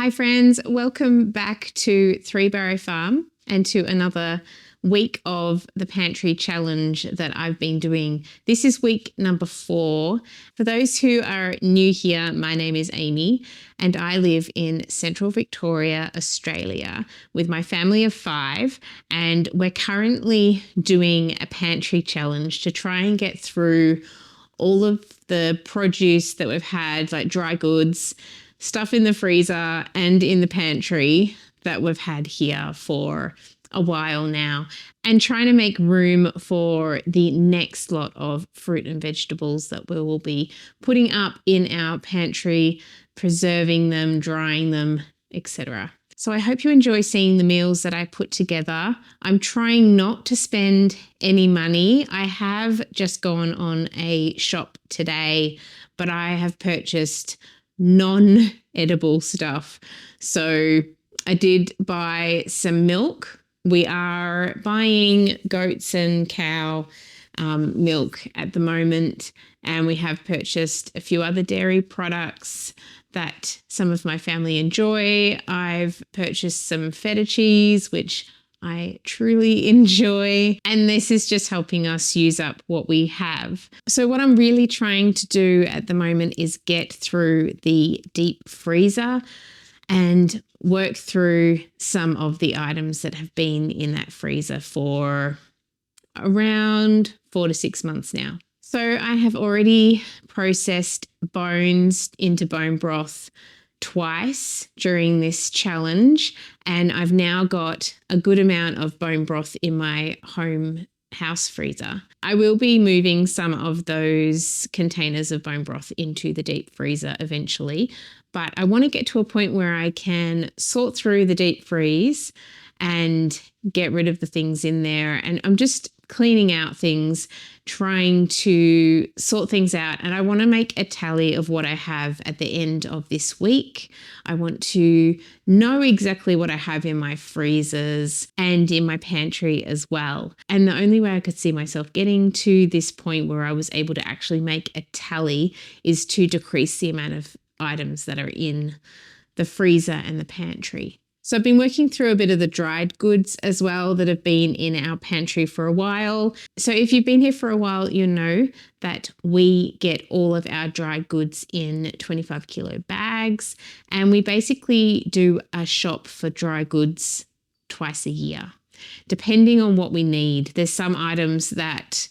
Hi friends, welcome back to Three Barrow Farm and to another week of the Pantry challenge that I've been doing. This is week number 4. For those who are new here, my name is Amy and I live in Central Victoria, Australia with my family of 5, and we're currently doing a pantry challenge to try and get through all of the produce that we've had, like dry goods, stuff in the freezer and in the pantry that we've had here for a while now, and trying to make room for the next lot of fruit and vegetables that we will be putting up in our pantry, preserving them, drying them, etc. So I hope you enjoy seeing the meals that I put together. I'm trying not to spend any money. I have just gone on a shop today, but I have purchased non-edible stuff. So I did buy some milk. We are buying goats and cow milk at the moment, and we have purchased a few other dairy products that some of my family enjoy. I've purchased some feta cheese, which I truly enjoy, and this is just helping us use up what we have. So what I'm really trying to do at the moment is get through the deep freezer and work through some of the items that have been in that freezer for around 4 to 6 months now. So I have already processed bones into bone broth twice during this challenge, and I've now got a good amount of bone broth in my home house freezer. I will be moving some of those containers of bone broth into the deep freezer eventually, but I want to get to a point where I can sort through the deep freeze and get rid of the things in there. And I'm just cleaning out things, trying to sort things out. And I want to make a tally of what I have at the end of this week. I want to know exactly what I have in my freezers and in my pantry as well. And the only way I could see myself getting to this point where I was able to actually make a tally is to decrease the amount of items that are in the freezer and the pantry. So I've been working through a bit of the dried goods as well that have been in our pantry for a while. So if you've been here for a while, you know that we get all of our dried goods in 25 kilo bags, and we basically do a shop for dry goods twice a year, depending on what we need. There's some items that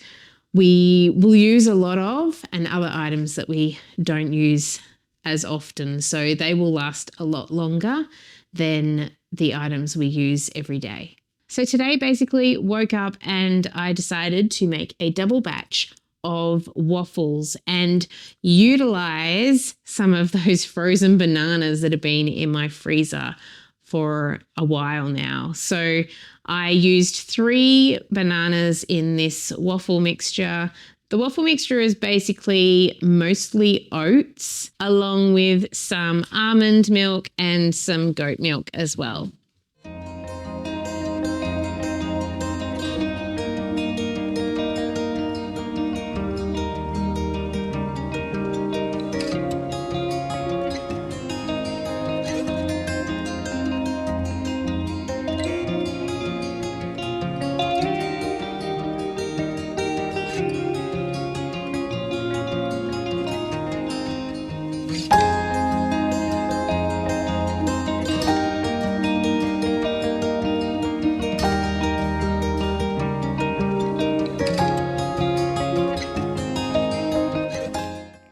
we will use a lot of and other items that we don't use as often. So they will last a lot longer than the items we use every day. So today basically woke up and I decided to make a double batch of waffles and utilize some of those frozen bananas that have been in my freezer for a while now. So I used 3 bananas in this waffle mixture. The waffle mixture is basically mostly oats, along with some almond milk and some goat milk as well.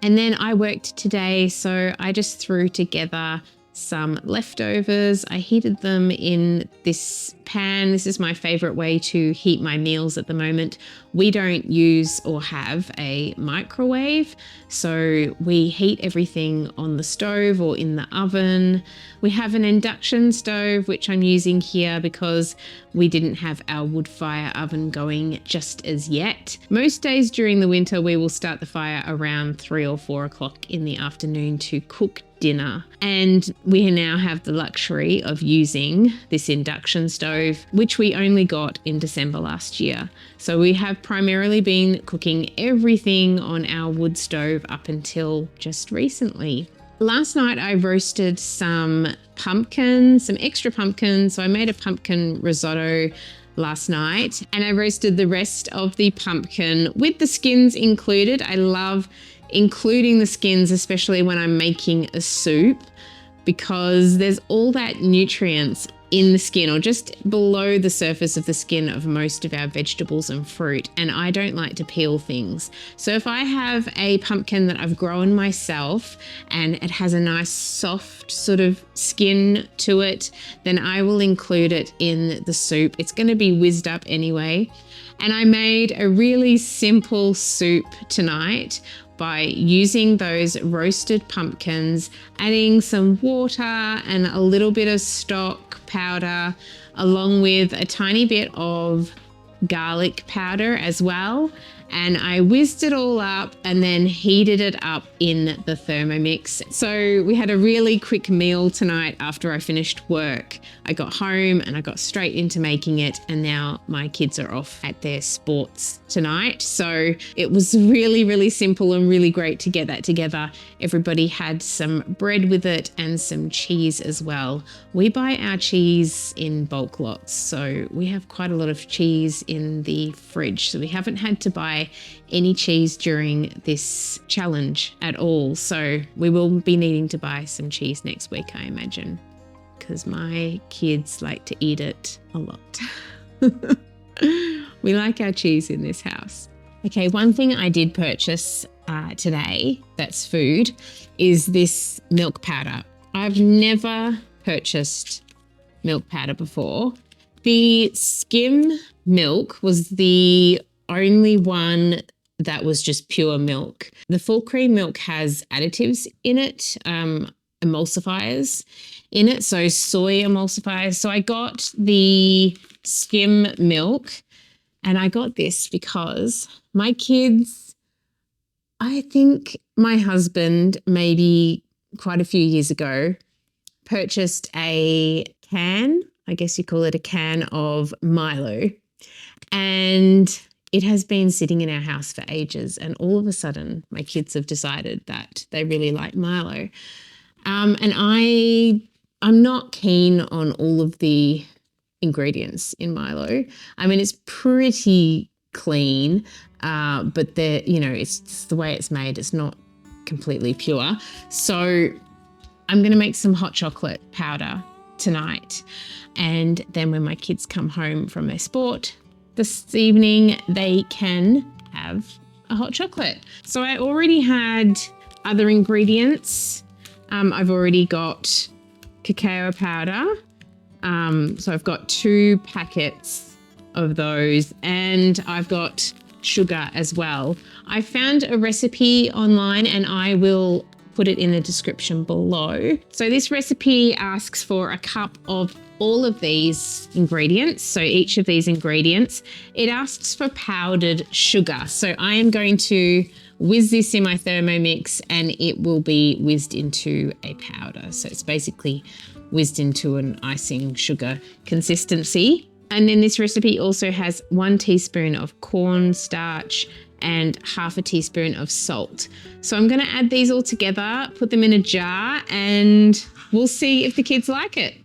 And then I worked today, so I just threw together some leftovers. I heated them in this pan. This is my favorite way to heat my meals at the moment. We don't use or have a microwave, so we heat everything on the stove or in the oven. We have an induction stove, which I'm using here because we didn't have our wood fire oven going just as yet. Most days during the winter, we will start the fire around 3 or 4 o'clock in the afternoon to cook dinner. And we now have the luxury of using this induction stove, which we only got in December last year. So we have primarily been cooking everything on our wood stove up until just recently. Last night I roasted some pumpkin, some extra pumpkin. So I made a pumpkin risotto last night, and I roasted the rest of the pumpkin with the skins included. I love including the skins, especially when I'm making a soup, because there's all that nutrients in the skin or just below the surface of the skin of most of our vegetables and fruit. And I don't like to peel things. So if I have a pumpkin that I've grown myself and it has a nice soft sort of skin to it, then I will include it in the soup. It's going to be whizzed up anyway. And I made a really simple soup tonight by using those roasted pumpkins, adding some water and a little bit of stock powder, along with a tiny bit of garlic powder as well. And I whizzed it all up and then heated it up in the Thermomix. So we had a really quick meal tonight after I finished work. I got home and I got straight into making it, and now my kids are off at their sports tonight. So it was really, really simple and really great to get that together. Everybody had some bread with it and some cheese as well. We buy our cheese in bulk lots, so we have quite a lot of cheese in the fridge. So we haven't had to buy any cheese during this challenge at all. So we will be needing to buy some cheese next week, I imagine, because my kids like to eat it a lot. We like our cheese in this house. Okay, one thing I did purchase today that's food is this milk powder. I've never purchased milk powder before. The skim milk was the only one that was just pure milk. The full cream milk has additives in it, emulsifiers in it, so soy emulsifiers. So I got the skim milk, and I got this because my kids, I think my husband maybe quite a few years ago purchased a can, I guess you call it a can of Milo, and it has been sitting in our house for ages, and all of a sudden my kids have decided that they really like Milo. And I'm not keen on all of the ingredients in Milo. I mean, it's pretty clean, but it's the way it's made. It's not completely pure. So I'm going to make some hot chocolate powder tonight. And then when my kids come home from their sport this evening, they can have a hot chocolate. So I already had other ingredients. I've already got cacao powder. So I've got 2 packets of those, and I've got sugar as well. I found a recipe online, and I will put it in the description below. So this recipe asks for a cup of all of these ingredients. So each of these ingredients, it asks for powdered sugar. So I am going to whiz this in my Thermomix, and it will be whizzed into a powder. So it's basically whizzed into an icing sugar consistency. And then this recipe also has 1 teaspoon of cornstarch and half a teaspoon of salt. So I'm going to add these all together, put them in a jar, and we'll see if the kids like it.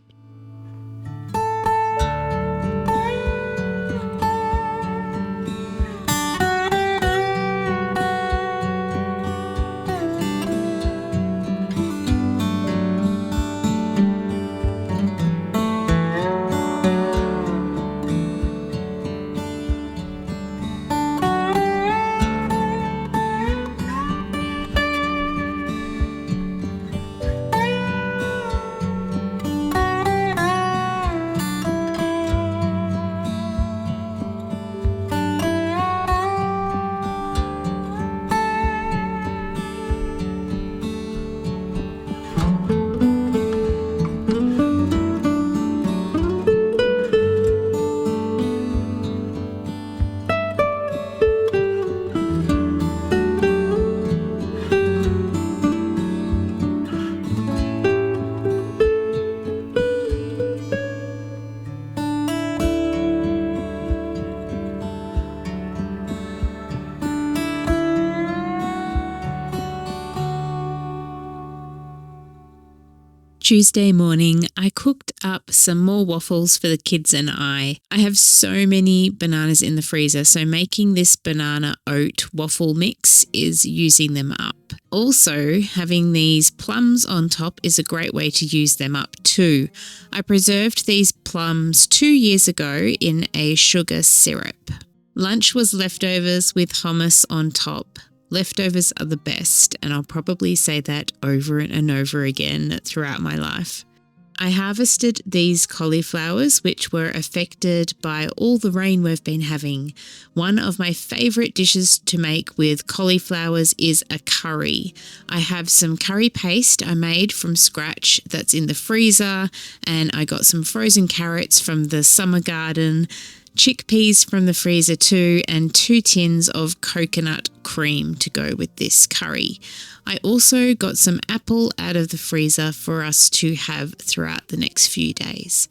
Tuesday morning, I cooked up some more waffles for the kids and I. I have so many bananas in the freezer, so making this banana oat waffle mix is using them up. Also, having these plums on top is a great way to use them up too. I preserved these plums 2 years ago in a sugar syrup. Lunch was leftovers with hummus on top. Leftovers are the best, and I'll probably say that over and over again throughout my life. I harvested these cauliflowers, which were affected by all the rain we've been having. One of my favourite dishes to make with cauliflowers is a curry. I have some curry paste I made from scratch that's in the freezer, and I got some frozen carrots from the summer garden, chickpeas from the freezer too, and 2 tins of coconut cream to go with this curry. I also got some apple out of the freezer for us to have throughout the next few days.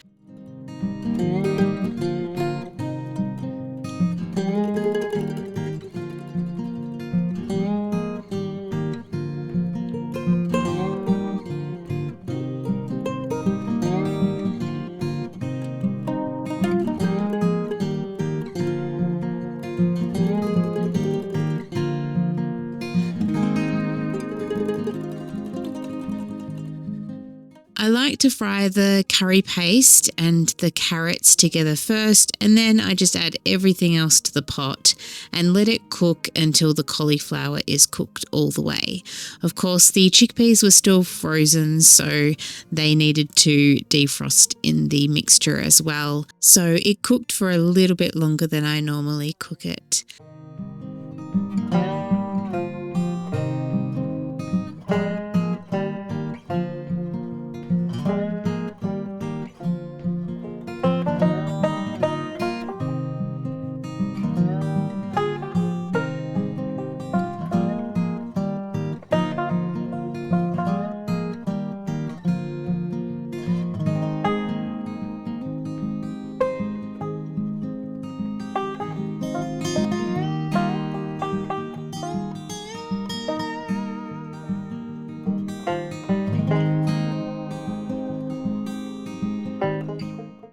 I like to fry the curry paste and the carrots together first, and then I just add everything else to the pot and let it cook until the cauliflower is cooked all the way. Of course, the chickpeas were still frozen, so they needed to defrost in the mixture as well. So it cooked for a little bit longer than I normally cook it.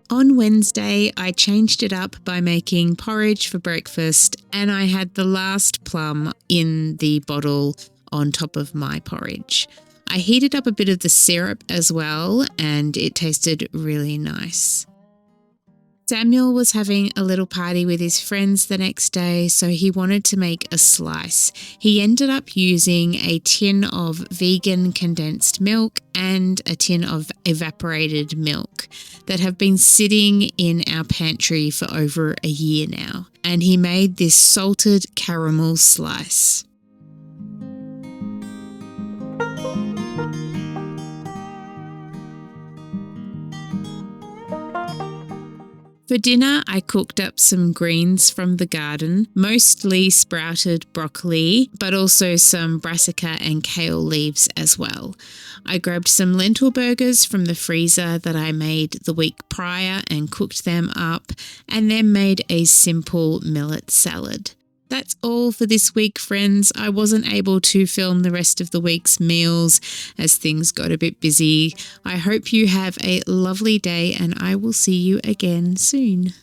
On Wednesday, I changed it up by making porridge for breakfast, and I had the last plum in the bottle on top of my porridge. I heated up a bit of the syrup as well, and it tasted really nice. Samuel was having a little party with his friends the next day, so he wanted to make a slice. He ended up using a tin of vegan condensed milk and a tin of evaporated milk that have been sitting in our pantry for over a year now. And he made this salted caramel slice. For dinner, I cooked up some greens from the garden, mostly sprouted broccoli, but also some brassica and kale leaves as well. I grabbed some lentil burgers from the freezer that I made the week prior and cooked them up, and then made a simple millet salad. That's all for this week, friends. I wasn't able to film the rest of the week's meals as things got a bit busy. I hope you have a lovely day, and I will see you again soon.